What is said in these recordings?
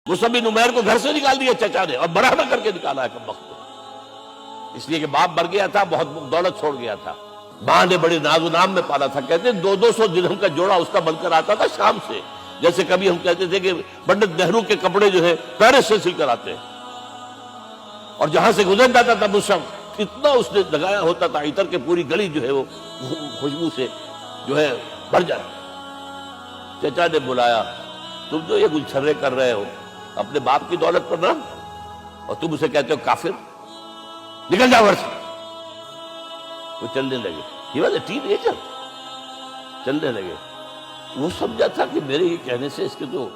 مصعب بن عمیر کو گھر سے نکال دیا چچا نے، اور برہنہ کر کے نکالا ہے کم وقت کو، اس لیے کہ باپ مر گیا تھا، بہت دولت چھوڑ گیا تھا، ماں نے بڑے ناز و نام میں پالا تھا، کہتے ہیں 200 درہم کا جوڑا اس کا بن کر آتا تھا شام سے، جیسے کبھی ہم کہتے تھے کہ پنڈت نہرو کے کپڑے جو ہے پیرس سے سل کر آتے ہیں، اور جہاں سے گزر جاتا تھا مصعب اتنا اس نے لگایا ہوتا تھا عطر کے پوری گلی جو ہے وہ خوشبو سے جو ہے بھر جاتی۔ چچا نے بلایا، تم جو یہ گلچھرے کر رہے ہو اپنے باپ کی دولت پر نہ، اور تم اسے کہتے ہو کافر، نکل جاؤ گھر سے۔ وہ چلنے لگے، he was a ten ager, چلنے لگے۔ وہ سمجھا تھا کہ میرے یہ کہنے سے اس کے تو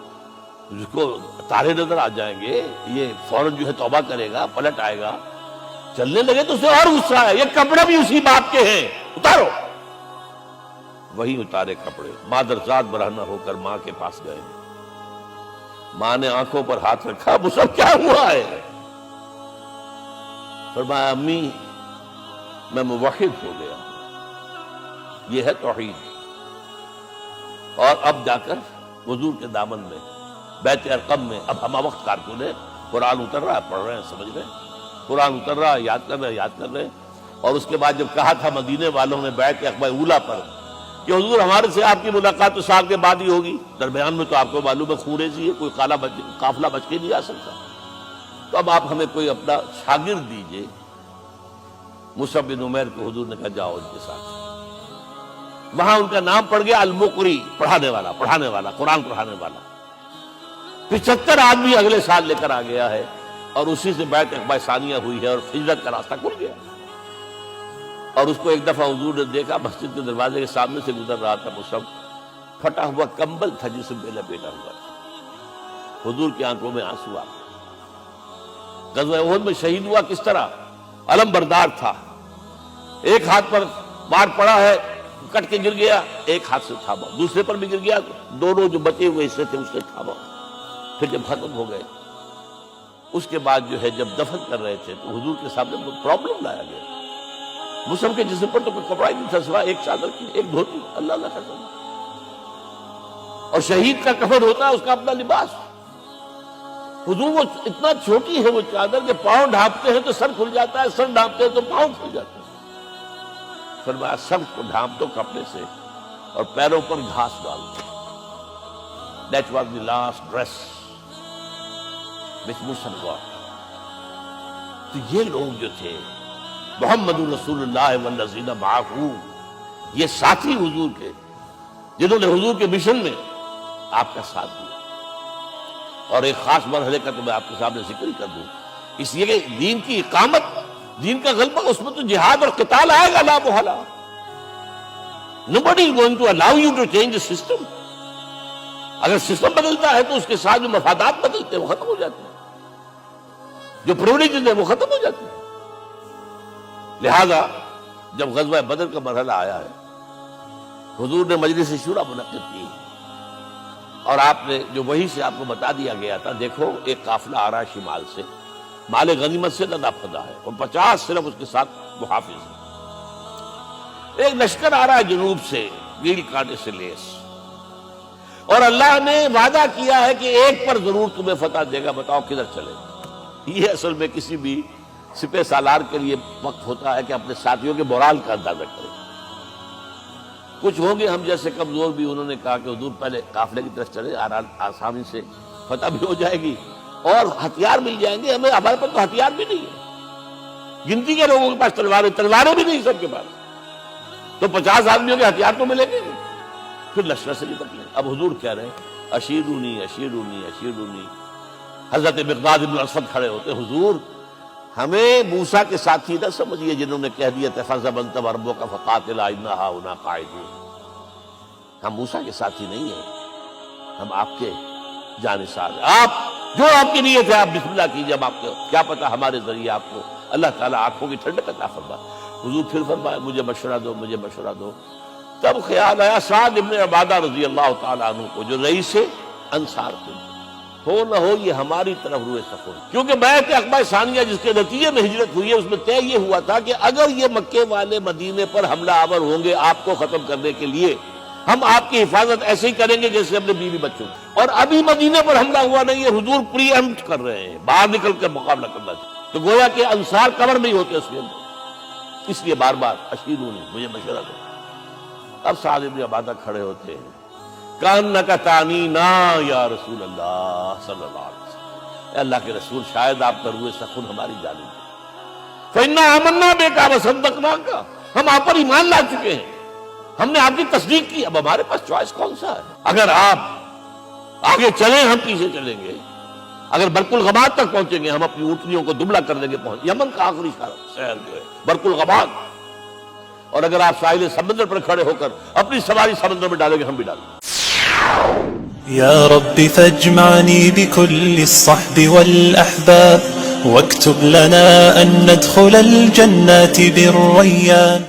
اس کو تارے نظر آ جائیں گے، یہ فوراً جو ہے توبہ کرے گا، پلٹ آئے گا۔ چلنے لگے تو اسے اور غصہ ہے، یہ کپڑے بھی اسی باپ کے ہیں، اتارو۔ وہی اتارے کپڑے، مادرزاد برہنہ ہو کر ماں کے پاس گئے۔ ماں نے آنکھوں پر ہاتھ رکھا، مصعب کیا ہوا ہے؟ فرمایا امی میں موحد ہو گیا، یہ ہے توحید۔ اور اب جا کر حضور کے دامن میں بیت ارقم میں اب ہمہ وقت کارکن ہے، قرآن اتر رہا ہے، پڑھ رہے ہیں، سمجھ رہے ہیں، قرآن اتر رہا ہے، یاد کر رہے ہیں۔ اور اس کے بعد جب کہا تھا مدینے والوں نے بیعت عقبہ اولیٰ پر کہ حضور ہمارے سے آپ کی ملاقات تو سال کے بعد ہی ہوگی، درمیان میں تو آپ کو معلوم ہے خونریزی ہے، کوئی قافلہ بچ کے نہیں آ سکتا، تو اب آپ ہمیں کوئی اپنا شاگرد دیجئے۔ مصعب بن عمیر کو حضور نے کہا جاؤ ان کے ساتھ۔ وہاں ان کا نام پڑ گیا المقری، پڑھانے والا، قرآن پڑھانے والا۔ 75 آدمی اگلے سال لے کر آ گیا ہے، اور اسی سے بیعت عقبہ ثانیہ ہوئی ہے، اور ہجرت کا راستہ کھل گیا۔ اور اس کو ایک دفعہ حضور نے دیکھا، مسجد کے دروازے کے سامنے سے گزر رہا تھا مصعب، پھٹا ہوا کمبل تھا جسم پہ لپیٹا ہوا تھا، حضور کی آنکھوں میں آنسو آ گئے۔ غزوہ احد میں شہید ہوا کس طرح؟ علم بردار تھا، ایک ہاتھ پر مار پڑا ہے، کٹ کے گر گیا، ایک ہاتھ سے تھاما، دوسرے پر بھی گر گیا، دونوں جو بچے ہوئے حصے تھے اس سے تھاما۔ پھر جب ختم ہو گئے، اس کے بعد جو ہے جب دفن کر رہے تھے تو حضور کے سامنے پرابلم لایا گیا۔ مصعب کے جسم پر تو کوئی کپڑا ہی نہیں تھا سوائے ایک چادر کی، ایک دھوتی، اللہ اللہ قسم۔ اور شہید کا کفن ہوتا ہے اس کا اپنا لباس۔ حضور وہ اتنا چھوٹی ہے وہ چادر کہ پاؤں ڈھانپتے ہیں تو سر کھل جاتا ہے، سر ڈھانپتے ہیں تو پاؤں کھل جاتا ہے۔ فرمایا سر کو ڈھانپ دو کپڑے سے اور پیروں پر گھاس ڈال دو۔ That was the last dress which Mus'ab wore۔ تو یہ لوگ جو تھے محمد رسول اللہ والذین معہ، یہ ساتھی حضور کے، جنہوں نے حضور کے مشن میں آپ کا ساتھ دیا۔ اور ایک خاص مرحلے کا تو میں آپ کے سامنے ذکر ہی کر دوں، اس لیے کہ دین کی اقامت، دین کا غلبہ، اس میں تو جہاد اور قتال آئے گا لا محالہ۔ Nobody is going to allow you to change the system۔ اگر سسٹم بدلتا ہے تو اس کے ساتھ جو مفادات بدلتے ہیں وہ ختم ہو جاتے ہیں، جو پریولیجز ہیں وہ ختم ہو جاتے ہیں۔ لہذا جب غزوہ بدر کا مرحلہ آیا ہے، حضور نے مجلس شورا منعقد کی، اور آپ نے جو وحی سے آپ کو بتا دیا گیا تھا، دیکھو ایک قافلہ آ رہا ہے شمال سے، مال غنیمت سے لدا پھدا ہے، اور 50 صرف اس کے ساتھ محافظ ہیں۔ ایک لشکر آ رہا ہے جنوب سے، نیل کانٹے سے لیس، اور اللہ نے وعدہ کیا ہے کہ ایک پر ضرور تمہیں فتح دے گا، بتاؤ کدھر چلے۔ یہ اصل میں کسی بھی سپہ سالار کے لیے وقت ہوتا ہے کہ اپنے ساتھیوں کے مورال کا اندازہ کرے۔ کچھ ہوں گے ہم جیسے کمزور بھی، انہوں نے کہا کہ حضور پہلے قافلے کی طرف چلے، آسانی سے فتح بھی ہو جائے گی اور ہتھیار مل جائیں گے ہمیں، ہمارے پاس تو ہتھیار بھی نہیں ہے، گنتی کے لوگوں کے پاس تلواریں بھی نہیں سب کے پاس، تو 50 آدمیوں کے ہتھیار تو ملیں گے، پھر لشکر سے نپٹ لیں۔ اب حضور کہہ رہے ہیں اشیرونی اشیرونی اشیرونی۔ حضرت مقداد بن اسود کھڑے ہوتے، حضور ہمیں موسیٰ کے ساتھی نہ سمجھیے جنہوں نے کہہ دیا تھا فَذَهَبْ أَنْتَ وَرَبُّكَ فَقَاتِلَا إِنَّا هَاهُنَا قَاعِدُونَ۔ ہم موسیٰ کے ساتھی نہیں ہیں، ہم آپ کے جانثار ہیں، آپ جو آپ کی نیت ہے آپ بسم اللہ کیجیے، ہم آپ کو کیا پتہ ہمارے ذریعے آپ کو اللہ تعالیٰ آنکھوں کی ٹھنڈک عطا فرمائے۔ حضور پھر فرمایا مجھے مشورہ دو، مجھے مشورہ دو۔ تب خیال آیا سعد ابن عبادہ رضی اللہ تعالیٰ عنہ کو، جو رئیس انصار تھے، ہو نہ ہو یہ ہماری طرف روئے سفر، کیونکہ بیعت عقبہ ثانیہ جس کے نتیجے میں ہجرت ہوئی ہے اس میں طے یہ ہوا تھا کہ اگر یہ مکے والے مدینے پر حملہ آور ہوں گے آپ کو ختم کرنے کے لیے، ہم آپ کی حفاظت ایسے ہی کریں گے جیسے اپنے بیوی بچوں کی۔ اور ابھی مدینے پر حملہ ہوا نہیں ہے، حضور پری ایمپٹ کر رہے ہیں، باہر نکل کر مقابلہ کرنا چاہیے. تو گویا کہ انصار کور نہیں ہوتے اس کے اندر، اس لیے بار بار اشیرونی مجھے مشورہ دو. اب سعد بن عبادہ کھڑے ہوتے ہیں، کانک تعنینا یا رسول اللہ صلی اللہ علیہ وسلم، اے اللہ کے رسول شاید آپ کا روئے سخن ہماری جانب ہے. فإنا آمنا بک وصدقناک، ہم آپ پر ایمان لا چکے ہیں، ہم نے آپ کی تصدیق کی، اب ہمارے پاس چوائس کون سا ہے؟ اگر آپ آگے چلیں ہم پیچھے چلیں گے، اگر برق الغباد تک پہنچیں گے ہم اپنی اونٹنیوں کو دبلا کر دیں گے. یمن کا آخری شہر جو ہے برق الغباد، اور اگر آپ ساحل سمندر پر کھڑے ہو کر اپنی سواری سمندر میں ڈالیں گے ہم بھی ڈالیں گے. يا رب فاجمعني بكل الصحب والأحباب واكتب لنا أن ندخل الجنات بالريان.